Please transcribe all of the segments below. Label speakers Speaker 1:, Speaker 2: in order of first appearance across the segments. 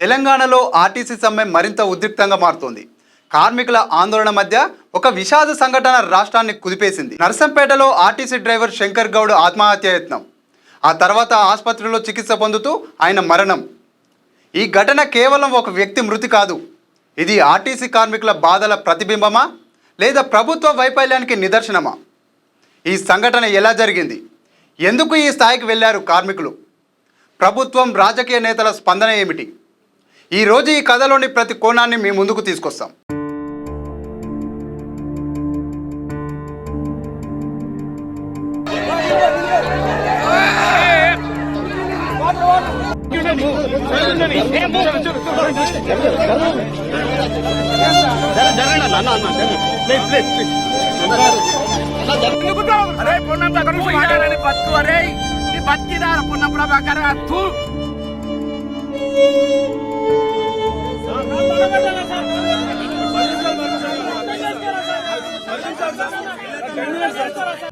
Speaker 1: తెలంగాణలో ఆర్టీసీ సమ్మె మరింత ఉద్రిక్తంగా మారుతోంది. కార్మికుల ఆందోళన మధ్య ఒక విషాద సంఘటన రాష్ట్రాన్ని కుదిపేసింది. నర్సంపేటలో ఆర్టీసీ డ్రైవర్ శంకర్ గౌడ్ ఆత్మహత్య యత్నం, ఆ తర్వాత ఆసుపత్రిలో చికిత్స పొందుతూ ఆయన మరణం. ఈ ఘటన కేవలం ఒక వ్యక్తి మృతి కాదు, ఇది ఆర్టీసీ కార్మికుల బాధల ప్రతిబింబమా లేదా ప్రభుత్వ వైఫల్యానికి నిదర్శనమా? ఈ సంఘటన ఎలా జరిగింది? ఎందుకు ఈ స్థాయికి వెళ్ళారు కార్మికులు? ప్రభుత్వం, రాజకీయ నేతల స్పందన ఏమిటి? ఈరోజు ఈ కథలోని ప్రతి కోణాన్ని మీ ముందుకు తీసుకొస్తాం.
Speaker 2: అరే పొన్నం దగ్గర నుంచి మాట్లాడని బతుకు, అరే నీ బతికిదా పొన్నం ప్రభాకర్ అత్తు.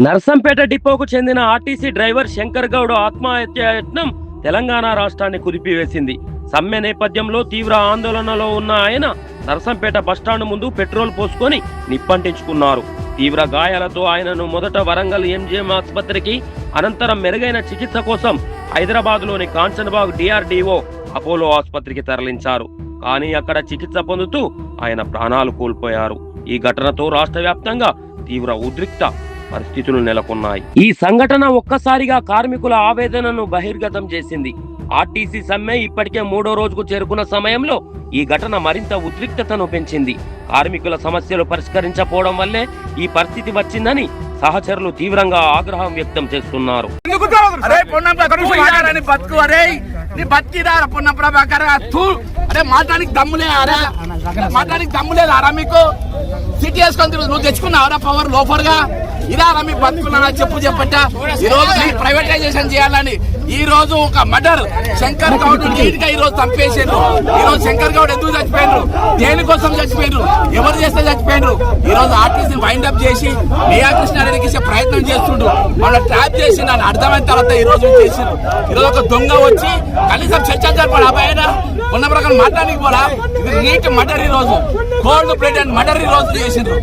Speaker 3: నర్సంపేట డిపోకు చెందిన ఆర్టీసీ డ్రైవర్ శంకర్ గౌడ్ ఆత్మహత్య యత్నం తెలంగాణ రాష్ట్రాన్ని కుదిపివేసింది. సమ్మె నేపథ్యంలో తీవ్ర ఆందోళనలో ఉన్న ఆయన నర్సంపేట బస్టాండ్ ముందు పెట్రోల్ పోసుకొని నిప్పంటించుకున్నారు. తీవ్ర గాయాలతో ఆయనను మొదట వరంగల్ ఎంజిఎం ఆసుపత్రికి, అనంతరం మెరుగైన చికిత్స కోసం హైదరాబాద్లోని కాంచన్బాగ్ DRDO అపోలో ఆసుపత్రికి తరలించారు. కానీ అక్కడ చికిత్స పొందుతూ ఆయన ప్రాణాలు కోల్పోయారు. ఈ ఘటనతో రాష్ట్ర వ్యాప్తంగా తీవ్ర ఉద్రిక్త పరిస్థితులు నెలకొన్నాయి. ఈ సంఘటన ఒక్కసారిగా కార్మికుల ఆవేదనను బహిర్గతం చేసింది. ఆర్టీసీ సమ్మె ఇప్పటికే 3వ రోజుకు చేరుకున్న సమయంలో ఈ ఘటన మరింత ఉద్రిక్తతను పెంచింది. కార్మికుల సమస్యలు పరిష్కరించకపోవడం వల్లే ఈ పరిస్థితి వచ్చిందని సహచరులు తీవ్రంగా ఆగ్రహం వ్యక్తం చేస్తున్నారు.
Speaker 2: మీకు సిటీ వేసుకొని నువ్వు తెచ్చుకున్నావరా పవర్ లోఫర్ గా ఇదా మీకు బతుకున్నా చెప్పట. ఈ రోజు ప్రైవేటైజేషన్ చేయాలని ఈ రోజు ఒక మర్డర్ శంకర్ గౌడ్ లీడ్ గా ఈ రోజు చంపేసారు. ఈ రోజు శంకర్ గౌడ్ ఎందుకు చచ్చిపోయినారు, దేనికోసం చచ్చిపోయినారు, ఎవరు చేస్తే చచ్చిపోయినారు? ఈ రోజు ఆర్టీసీ వైండ్ అప్ చేసి మియా కృష్ణారెడ్డికి ఇచ్చే ప్రయత్నం చేస్తుండు. వాళ్ళు ట్రాప్ చేసి నన్ను అర్థమైన తర్వాత ఈ రోజు చేసిండు. ఈ రోజు ఒక దొంగ వచ్చి కనీసం చర్చ జరపడు. అబ్బాయినా ఉన్న ప్రకారం మాట్లాడానికి కూడా ఇది నీట్ మర్డర్, ఈ రోజు కోల్డ్ బ్లడెడ్ మర్డర్ ఈ రోజు చేసిండ్రు.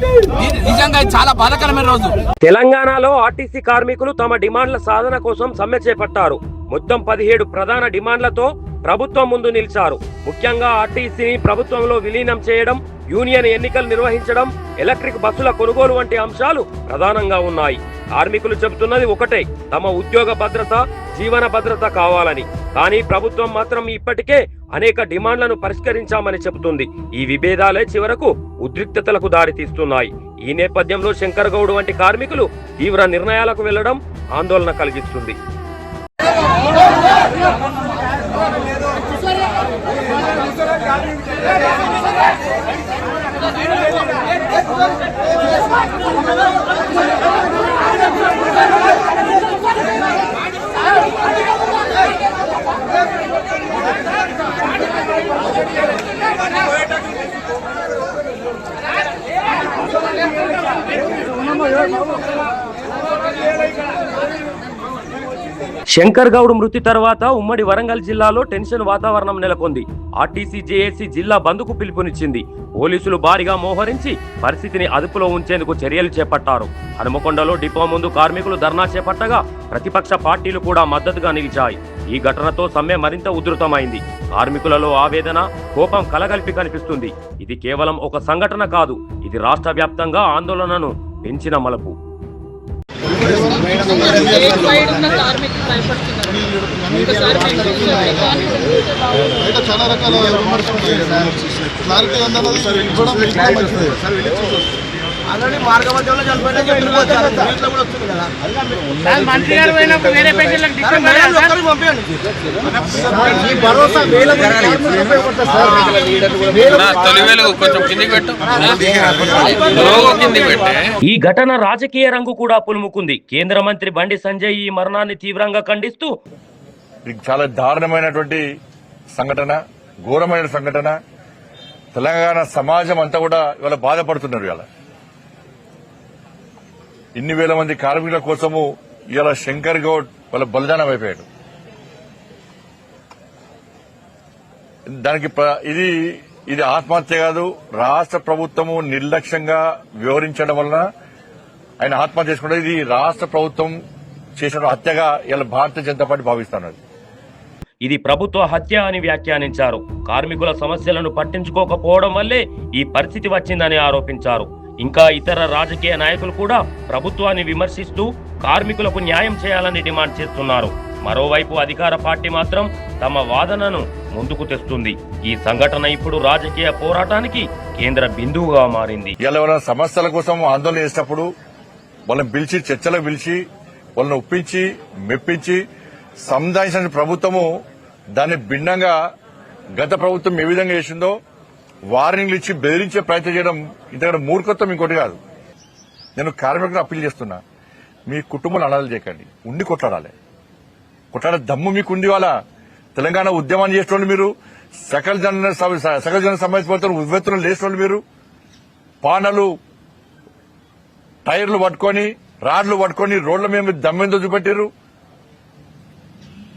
Speaker 2: నిజంగా చాలా బాధాకరమైన రోజు.
Speaker 3: తెలంగాణలో ఆర్టీసీ కార్మికులు తమ డిమాండ్ల సాధన కోసం సమ్మె చేపట్టారు. మొత్తం 17 ప్రధాన డిమాండ్లతో ప్రభుత్వం ముందు నిలిచారు. ముఖ్యంగా ఆర్టీసీని ప్రభుత్వంలో విలీనం చేయడం, యూనియన్ ఎన్నికలు నిర్వహించడం, ఎలక్ట్రిక్ బస్సుల కొనుగోలు వంటి అంశాలు ప్రధానంగా ఉన్నాయి. కార్మికులు చెబుతున్నది ఒకటే, తమ ఉద్యోగ భద్రత, జీవన భద్రత కావాలని. కానీ ప్రభుత్వం మాత్రం ఇప్పటికే అనేక డిమాండ్లను పరిష్కరించామని చెబుతుంది. ఈ విభేదాలే చివరకు ఉద్రిక్తతలకు దారితీస్తున్నాయి. ఈ నేపథ్యంలో శంకర్ గౌడ్ వంటి కార్మికులు తీవ్ర నిర్ణయాలకు వెళ్లడం ఆందోళన కలిగిస్తుంది. శంకర్ గౌడ్ మృతి తర్వాత ఉమ్మడి వరంగల్ జిల్లాలో టెన్షన్ వాతావరణం నెలకొంది. ఆర్టీసీ జేఏసీ జిల్లా బంద్కు పిలుపునిచ్చింది. పోలీసులు భారీగా మోహరించి పరిస్థితిని అదుపులో ఉంచేందుకు చర్యలు చేపట్టారు. హనుమకొండలో డిపో ముందు కార్మికులు ధర్నా చేపట్టగా ప్రతిపక్ష పార్టీలు కూడా మద్దతుగా నిలిచాయి. ఈ ఘటనతో సమ్మె మరింత ఉధృతమైంది. కార్మికులలో ఆవేదన, కోపం కలగలిపి కనిపిస్తుంది. ఇది కేవలం ఒక సంఘటన కాదు, ఇది రాష్ట్ర వ్యాప్తంగా ఆందోళనను పెంచిన మలుపు.
Speaker 4: చాలా రకాల ఆల్రెడీ మార్గ మధ్యంలో మంత్రి గారు పోయినప్పుడు వేరే పేషెంట్లకు
Speaker 3: ఈ ఘటన రాజకీయ రంగు కూడా పులుముకుంది. కేంద్ర మంత్రి బండి సంజయ్ ఈ మరణాన్ని తీవ్రంగా ఖండిస్తూ,
Speaker 5: చాలా దారుణమైనటువంటి సంఘటన, ఘోరమైన సంఘటన. తెలంగాణ సమాజం అంతా కూడా ఇవాళ బాధపడుతున్నారు. ఇవాళ ఇన్ని వేల మంది కార్మికుల కోసము ఇవాళ శంకర్ గౌడ్ వాళ్ళ బలిదానం అయిపోయాడు. దానికి ఇది ఆత్మహత్య కాదు, రాష్ట్ర ప్రభుత్వము నిర్లక్ష్యంగా వివరించడం వలన ఆయన ఆత్మహత్య చేసుకుంటే ఇది రాష్ట్ర ప్రభుత్వం చేసిన హత్యగా ఇలా భారతీయ జనతా పార్టీ భావిస్తున్నది.
Speaker 3: ఇది ప్రభుత్వ హత్య అని వ్యాఖ్యానించారు. కార్మికుల సమస్యలను పట్టించుకోకపోవడం వల్లే ఈ పరిస్థితి వచ్చిందని ఆరోపించారు. ఇంకా ఇతర రాజకీయ నాయకులు కూడా ప్రభుత్వాన్ని విమర్శిస్తూ కార్మికులకు న్యాయం చేయాలని డిమాండ్ చేస్తున్నారు. మరోవైపు అధికార పార్టీ మాత్రం తమ వాదనను ముందుకు తెస్తుంది. ఈ సంఘటన ఇప్పుడు రాజకీయ పోరాటానికి కేంద్ర బిందువుగా మారింది.
Speaker 5: ఇలా సమస్యల కోసం ఆందోళన చేసినప్పుడు వాళ్ళని పిలిచి చర్చలకు పిలిచి వాళ్ళని ఒప్పించి మెప్పించి సంధానించిన ప్రభుత్వము దాన్ని భిన్నంగా గత ప్రభుత్వం ఏ విధంగా చేసిందో వార్నింగ్లు ఇచ్చి బెదిరించే ప్రయత్నం చేయడం ఇంతకంటే మూర్ఖత్వం ఇంకోటి కాదు. నేను కార్మికులకు అప్పీల్ చేస్తున్నా, మీ కుటుంబాలు అనాథలు చేయకండి, ఉండి కొట్లాడాలి. కొట్లాడే దమ్ము మీకుండి వాళ్ళ తెలంగాణ ఉద్యమాన్ని చేసేటోళ్ళు మీరు, సకల జన సమావేశపడుతున్న ఉవ్వెత్తులు లేచేటోళ్ళు మీరు, పానలు టైర్లు పట్టుకొని రాడ్లు పట్టుకొని రోడ్ల మీద దమ్మెంతో చూపెట్టారు,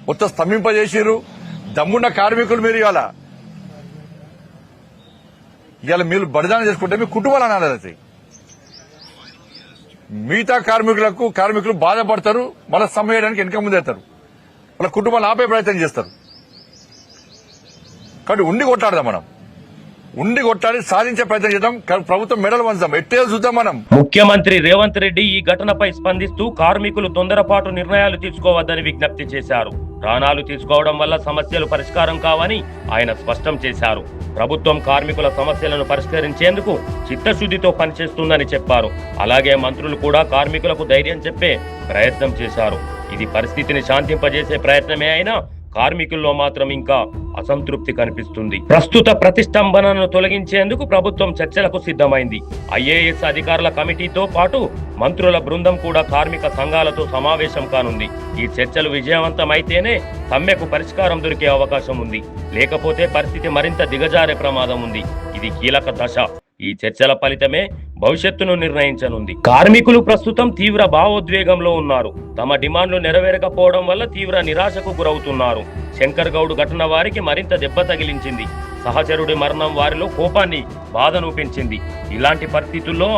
Speaker 5: మొత్తం స్తంభింపజేసారు. దమ్మున్న కార్మికులు మీరు ఇవాళ మీరు బలిదానం చేసుకుంటే మీ కుటుంబాలు అనాథలవుతాయి. మిగతా కార్మికులు బాధపడతారు, మళ్ళీ సమ్మె చేయడానికి వెనక ముందేస్తారు, వాళ్ళ కుటుంబాలు ఆపే ప్రయత్నం చేస్తారు. కాబట్టి ఉండి కొట్టాడదాం, మనం ఉండి కొట్టాలి, సాధించే ప్రయత్నం చేద్దాం. ప్రభుత్వం మెడలు వంచుదాం, ఎట్టే చూద్దాం. మనం
Speaker 3: ముఖ్యమంత్రి రేవంత్ రెడ్డి ఈ ఘటనపై స్పందిస్తూ కార్మికులు తొందరపాటు నిర్ణయాలు తీసుకోవద్దని విజ్ఞప్తి చేశారు. ప్రాణాలు తీసుకోవడం వల్ల సమస్యలు పరిష్కారం కావని ఆయన స్పష్టం చేశారు. ప్రభుత్వం కార్మికుల సమస్యలను పరిష్కరించేందుకు చిత్తశుద్ధితో పనిచేస్తుందని చెప్పారు. అలాగే మంత్రులు కూడా కార్మికులకు ధైర్యం చెప్పే ప్రయత్నం చేశారు. ఇది పరిస్థితిని శాంతింపజేసే ప్రయత్నమే అయినా కార్మికుల్లో మాత్రం ఇంకా అసంతృప్తి కనిపిస్తుంది. ప్రస్తుత ప్రతిష్టంభనను తొలగించేందుకు ప్రభుత్వం చర్చలకు సిద్ధమైంది. ఐఏఎస్ అధికారుల కమిటీతో పాటు మంత్రుల బృందం కూడా కార్మిక సంఘాలతో సమావేశం కానుంది. ఈ చర్చలు విజయవంతమైతేనే సమ్మెకు పరిష్కారం దొరికే అవకాశం ఉంది, లేకపోతే పరిస్థితి మరింత దిగజారే ప్రమాదం ఉంది. ఇది కీలక దశ. ఈ చర్చల ఫలితమే భవిష్యత్తును నిర్ణయించనుంది. కార్మికులు ప్రస్తుతం తీవ్ర భావోద్వేగంలో ఉన్నారు. తమ డిమాండ్లు నెరవేరకపోవడం వల్ల తీవ్ర నిరాశకు గురవుతున్నారు. శంకర్ గౌడ్ ఘటన వారికి మరింత దెబ్బ తగిలించింది. సహచరుడి మరణం వారిలో కోపాన్ని, బాధను పెంచింది. ఇలాంటి పరిస్థితుల్లో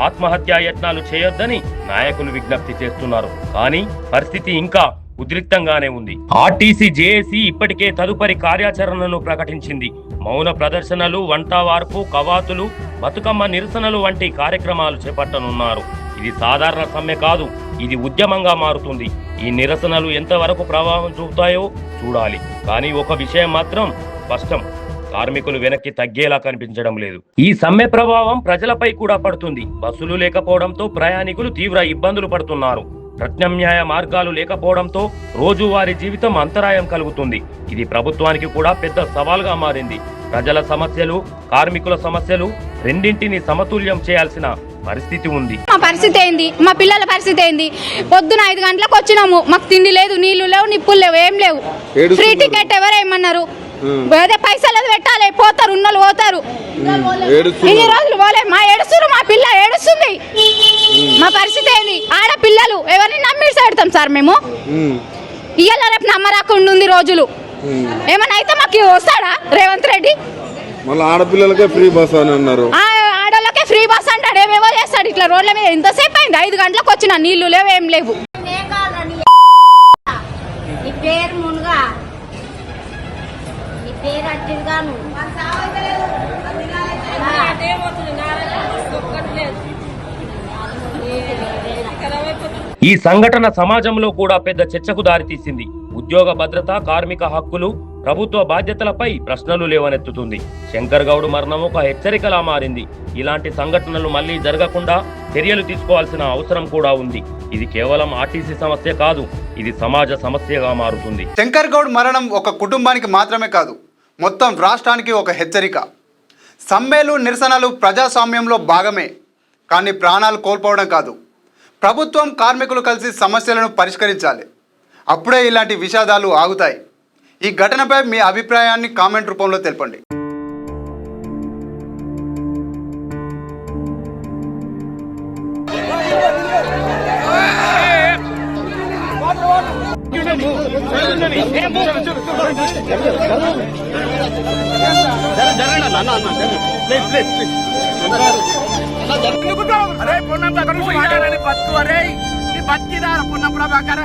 Speaker 3: ఆత్మహత్యా యత్నాలు చేయొద్దని నాయకులు విజ్ఞప్తి చేస్తున్నారు. కానీ పరిస్థితి ఇంకా ఉద్రిక్తంగానే ఉంది. ఆర్టీసీ జేఏసీ ఇప్పటికే తదుపరి కార్యాచరణను ప్రకటించింది. మౌన ప్రదర్శనలు, వంట వార్పు, కవాతులు, బతుకమ్మ నిరసనలు వంటి కార్యక్రమాలు చేపట్టనున్నారు. ఇది సాధారణ సమ్మె కాదు, ఇది ఉద్యమంగా మారుతుంది. ఈ నిరసనలు ఎంతవరకు ప్రభావం చూపుతాయో చూడాలి. కానీ ఒక విషయం మాత్రం స్పష్టం, కార్మికులు వెనక్కి తగ్గేలా కనిపించడం లేదు. ఈ సమ్మె ప్రభావం ప్రజలపై కూడా పడుతుంది. బస్సులు లేకపోవడంతో ప్రయాణికులు తీవ్ర ఇబ్బందులు పడుతున్నారు. ప్రత్యామ్నాయ మార్గాలు లేకపోవడంతో రోజువారీ జీవితం అంతరాయం కలుగుతుంది. ఇది ప్రభుత్వానికి కూడా పెద్ద సవాల్గా మారింది. ప్రజల సమస్యలు, కార్మికుల సమస్యలు రెండింటిని సమతుల్యం చేయాల్సిన పరిస్థితి ఉంది.
Speaker 6: మా పరిస్థితి ఏంది, మా పిల్లల పరిస్థితి ఏంది? పొద్దున 5 గంటలకు వచ్చినాము, మాకు తిండి లేదు, నీళ్లు లేవు, నిప్పులు లేవు, ఏం లేవు. ఫ్రీ టికెట్ ఎవరేమన్నారు? అదే పైసలు పెట్టాలి, పోతారు, ఉన్నోళ్ళు పోతారు. ఇన్ని రోజులు పోలే, మా ఏడుస్తున్నారు, మా పిల్ల ఏడుస్తుంది. మా పరిస్థితి ఏంది? ఆడపిల్లలు ఎవరిని నమ్మి పెడతాం సార్ మేము? ఇవాళ రేపు నమ్మరాకుండా ఉంది రోజులు. ఏమన్నా అయితే మాకు వస్తాడా రేవంత్ రెడ్డి?
Speaker 4: మళ్ళీ ఆడపిల్లలకే ఫ్రీ బస్ అని అన్నారు.
Speaker 6: ఆడోళ్ళకే ఫ్రీ బస్ అంటాడు, ఏమేమో చేస్తాడు. ఇట్లా రోడ్ల మీద ఎంతసేపు అయింది? 5 గంటలకు వచ్చిన, నీళ్లు లేవు, ఏం లేవు.
Speaker 3: ఈ సంఘటన సమాజంలో కూడా పెద్ద చర్చకు దారితీసింది. ఉద్యోగ భద్రత, కార్మిక హక్కులు, ప్రభుత్వ బాధ్యతలపై ప్రశ్నలు లేవనెత్తుతుంది. శంకర్ గౌడ్ మరణం ఒక హెచ్చరికలా మారింది. ఇలాంటి సంఘటనలు మళ్లీ జరగకుండా చర్యలు తీసుకోవాల్సిన అవసరం కూడా ఉంది. ఇది కేవలం ఆర్టీసీ సమస్య కాదు, ఇది సమాజ సమస్యగా మారుతుంది.
Speaker 1: శంకర్ గౌడ్ మరణం ఒక కుటుంబానికి మాత్రమే కాదు, మొత్తం రాష్ట్రానికి ఒక హెచ్చరిక. సమ్మెలు, నిరసనలు ప్రజాస్వామ్యంలో భాగమే, కానీ ప్రాణాలు కోల్పోవడం కాదు. ప్రభుత్వం, కార్మికులు కలిసి సమస్యలను పరిష్కరించాలి. అప్పుడే ఇలాంటి విషాదాలు ఆగుతాయి. ఈ ఘటనపై మీ అభిప్రాయాన్ని కామెంట్ రూపంలో తెలపండి.
Speaker 2: అరే పొన్నం బతుకు అరే నీ బతికిదా పొన్నం ప్రభాకర్